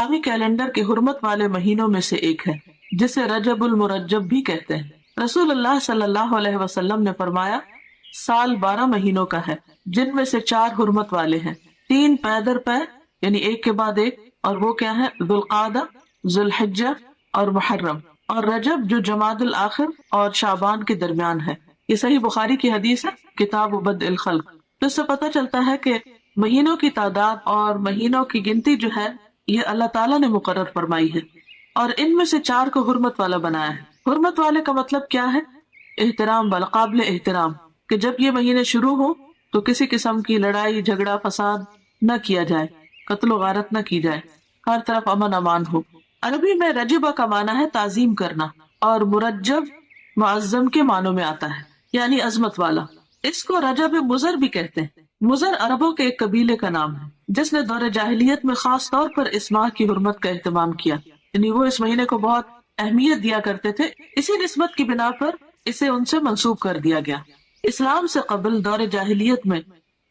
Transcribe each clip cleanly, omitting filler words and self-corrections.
اسلامی کیلنڈر کے حرمت والے مہینوں میں سے ایک ہے جسے رجب المرجب بھی کہتے ہیں۔ رسول اللہ صلی اللہ علیہ وسلم نے فرمایا سال 12 مہینوں کا ہے جن میں سے 4 حرمت والے ہیں، 3 پے در پے یعنی ایک کے بعد ایک، اور وہ کیا ہے؟ ذوالقعدہ، ذوالحجہ اور محرم، اور رجب جو جمادی الاخر اور شعبان کے درمیان ہے۔ یہ صحیح بخاری کی حدیث ہے، کتاب بدء الخلق۔ تو اس سے پتہ چلتا ہے کہ مہینوں کی تعداد اور مہینوں کی گنتی جو ہے یہ اللہ تعالیٰ نے مقرر فرمائی ہے، اور ان میں سے 4 کو حرمت والا بنایا ہے۔ حرمت والے کا مطلب کیا ہے؟ احترام والا، قابل احترام، کہ جب یہ مہینے شروع ہو تو کسی قسم کی لڑائی جھگڑا فساد نہ کیا جائے، قتل و غارت نہ کی جائے، ہر طرف امن امان ہو۔ عربی میں رجبہ کا معنی ہے تعظیم کرنا، اور مرجب معظم کے معنوں میں آتا ہے یعنی عظمت والا۔ اس کو رجب مضر بھی کہتے ہیں۔ مضر عربوں کے ایک قبیلے کا نام ہے جس نے دور جاہلیت میں خاص طور پر اس ماہ کی حرمت کا اہتمام کیا، یعنی وہ اس مہینے کو بہت اہمیت دیا کرتے تھے، اسی نسبت کی بنا پر اسے ان سے منسوب کر دیا گیا۔ اسلام سے قبل دور جاہلیت میں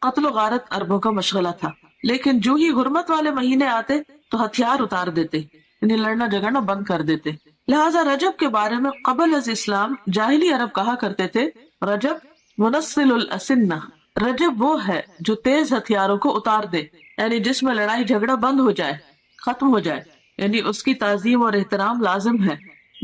قتل و غارت عربوں کا مشغلہ تھا، لیکن جو ہی حرمت والے مہینے آتے تو ہتھیار اتار دیتے، یعنی لڑنا جھگڑنا بند کر دیتے۔ لہٰذا رجب کے بارے میں قبل از اسلام جاہلی عرب کہا کرتے تھے رجب منسل الاسنہ، رجب وہ ہے جو تیز ہتھیاروں کو اتار دے، یعنی جس میں لڑائی جھگڑا بند ہو جائے، ختم ہو جائے، یعنی اس کی تعظیم اور احترام لازم ہے۔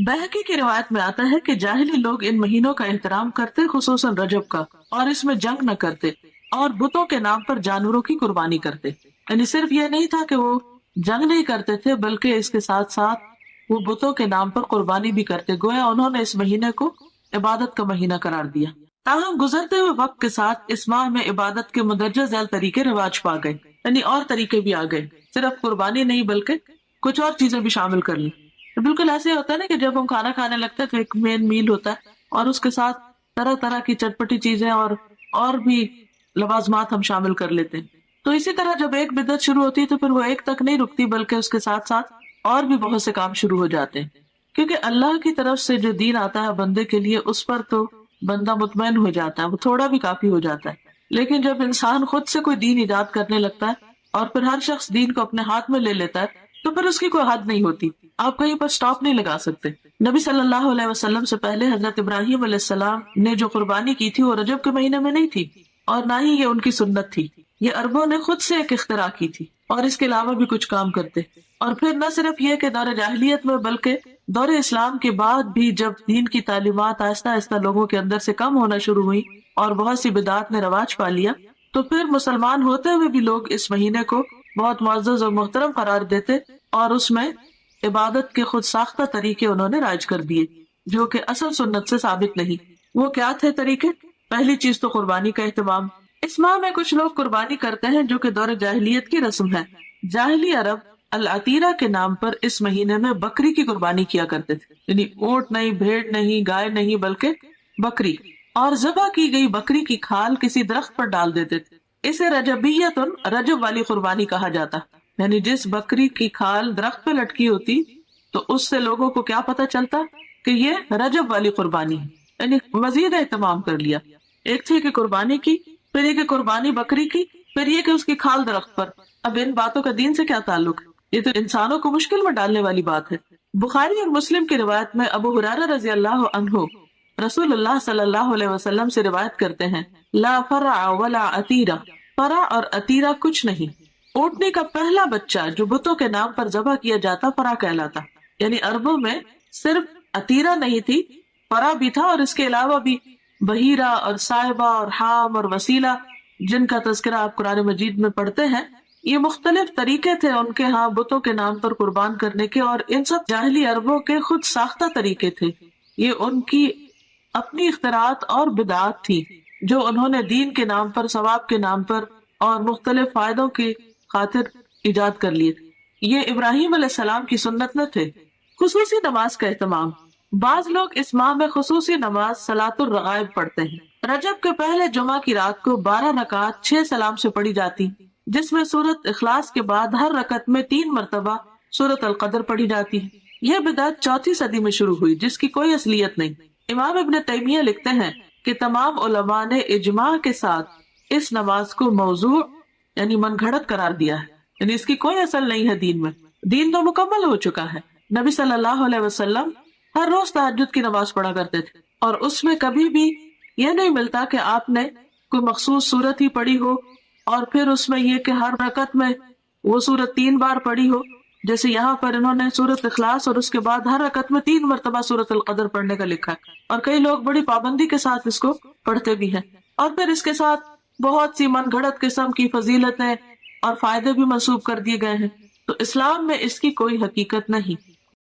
بہقی کی روایت میں آتا ہے کہ جاہلی لوگ ان مہینوں کا احترام کرتے، خصوصاً رجب کا، اور اس میں جنگ نہ کرتے، اور بتوں کے نام پر جانوروں کی قربانی کرتے۔ یعنی صرف یہ نہیں تھا کہ وہ جنگ نہیں کرتے تھے، بلکہ اس کے ساتھ ساتھ وہ بتوں کے نام پر قربانی بھی کرتے، گویا انہوں نے اس مہینے کو عبادت کا مہینہ قرار دیا۔ تاہم گزرتے ہوئے وقت کے ساتھ اس ماہ میں عبادت کے مندرجہ ذیل طریقے رواج پا گئے، یعنی اور طریقے بھی آ گئے، صرف قربانی نہیں بلکہ کچھ اور چیزیں بھی شامل کر لی۔ بالکل ایسے ہوتا ہے نا کہ جب ہم کھانا کھانے لگتے ہیں تو ایک مین میل ہوتا ہے، اور اس کے ساتھ طرح طرح کی چٹپٹی چیزیں اور بھی لوازمات ہم شامل کر لیتے ہیں۔ تو اسی طرح جب ایک بدعت شروع ہوتی ہے تو پھر وہ ایک تک نہیں رکتی، بلکہ اس کے ساتھ ساتھ اور بھی بہت سے کام شروع ہو جاتے ہیں، کیونکہ اللہ کی طرف سے جو دین آتا ہے بندے کے لیے اس پر تو بندہ مطمئن ہو جاتا ہے، وہ تھوڑا بھی کافی ہو جاتا ہے۔ لیکن جب انسان خود سے کوئی دین ایجاد کرنے لگتا ہے اور پھر ہر شخص دین کو اپنے ہاتھ میں لے لیتا ہے تو پھر اس کی کوئی حد نہیں ہوتی، آپ کہیں پر سٹاپ نہیں لگا سکتے۔ نبی صلی اللہ علیہ وسلم سے پہلے حضرت ابراہیم علیہ السلام نے جو قربانی کی تھی وہ رجب کے مہینے میں نہیں تھی، اور نہ ہی یہ ان کی سنت تھی، یہ عربوں نے خود سے ایک اختراع کی تھی، اور اس کے علاوہ بھی کچھ کام کرتے۔ اور پھر نہ صرف یہ کہ دور جاہلیت میں بلکہ دور اسلام کے بعد بھی جب دین کی تعلیمات آہستہ آہستہ لوگوں کے اندر سے کم ہونا شروع ہوئی اور بہت سی بدعات نے رواج پا لیا، تو پھر مسلمان ہوتے ہوئے بھی لوگ اس مہینے کو بہت معزز اور محترم قرار دیتے، اور اس میں عبادت کے خود ساختہ طریقے انہوں نے رائج کر دیے جو کہ اصل سنت سے ثابت نہیں۔ وہ کیا تھے طریقے؟ پہلی چیز تو قربانی کا اہتمام۔ اس ماہ میں کچھ لوگ قربانی کرتے ہیں جو کہ دور جاہلیت کی رسم ہے۔ جاہلی عرب العتیرہ کے نام پر اس مہینے میں بکری کی قربانی کیا کرتے تھے، یعنی اونٹ نہیں، بھیڑ نہیں، گائے نہیں، بلکہ بکری، اور ذبح کی گئی بکری کی کھال کسی درخت پر ڈال دیتے تھے۔ اسے رجبیتن، رجب والی قربانی کہا جاتا، یعنی جس بکری کی کھال درخت پہ لٹکی ہوتی تو اس سے لوگوں کو کیا پتا چلتا کہ یہ رجب والی قربانی ہے، یعنی مزید اہتمام کر لیا۔ ایک تھی کہ قربانی کی، پھر یہ کہ قربانی بکری کی، پھر یہ کہ اس کی کھال درخت پر۔ اب ان باتوں کا دین سے کیا تعلق ہے؟ یہ تو انسانوں کو مشکل میں ڈالنے والی بات ہے۔ بخاری اور مسلم کی روایت میں ابو ہریرہ رضی اللہ عنہ رسول اللہ صلی اللہ علیہ وسلم سے روایت کرتے ہیں، لا فرع ولا عتیرہ، فرع اور عتیرہ کچھ نہیں۔ اونٹنی کا پہلا بچہ جو بتوں کے نام پر ذبح کیا جاتا فرع کہلاتا، یعنی عربوں میں صرف عتیرہ نہیں تھی، فرع بھی تھا، اور اس کے علاوہ بھی بحیرہ اور صائبہ اور حام اور وسیلہ جن کا تذکرہ آپ قرآن مجید میں پڑھتے ہیں۔ یہ مختلف طریقے تھے ان کے ہاں بتوں کے نام پر قربان کرنے کے، اور ان سب جاہلی عربوں کے خود ساختہ طریقے تھے، یہ ان کی اپنی اختراعات اور بدعات تھی جو انہوں نے دین کے نام پر، ثواب کے نام پر اور مختلف فائدوں کی خاطر ایجاد کر لیے۔ یہ ابراہیم علیہ السلام کی سنت نہ تھے۔ خصوصی نماز کا اہتمام۔ بعض لوگ اس ماہ میں خصوصی نماز صلاۃ الرغائب پڑھتے ہیں۔ رجب کے پہلے جمعہ کی رات کو 12 رکعات 6 سلام سے پڑھی جاتی، جس میں سورۃ اخلاص کے بعد ہر رکعت میں 3 مرتبہ سورۃ القدر پڑھی جاتی ہے۔ یہ بدعت 4 صدی میں شروع ہوئی جس کی کوئی اصلیت نہیں۔ امام ابن تیمیہ لکھتے ہیں کہ تمام علماء نے اجماع کے ساتھ اس نماز کو موضوع یعنی من گھڑت قرار دیا ہے، یعنی اس کی کوئی اصل نہیں ہے دین میں۔ دین تو مکمل ہو چکا ہے۔ نبی صلی اللہ علیہ وسلم ہر روز تہجد کی نماز پڑھا کرتے تھے، اور اس میں کبھی بھی یہ نہیں ملتا کہ آپ نے کوئی مخصوص صورت ہی پڑھی ہو اور پھر اس میں یہ کہ ہر رکعت میں وہ صورت 3 بار پڑھی ہو، جیسے یہاں پر انہوں نے سورۃ اخلاص اور اس کے بعد ہر رکعت میں 3 مرتبہ سورۃ القدر پڑھنے کا لکھا ہے، اور کئی لوگ بڑی پابندی کے ساتھ اس کو پڑھتے بھی ہیں، اور پھر اس کے ساتھ بہت سی من گھڑت قسم کی فضیلتیں اور فائدے بھی منسوب کر دیے گئے ہیں۔ تو اسلام میں اس کی کوئی حقیقت نہیں۔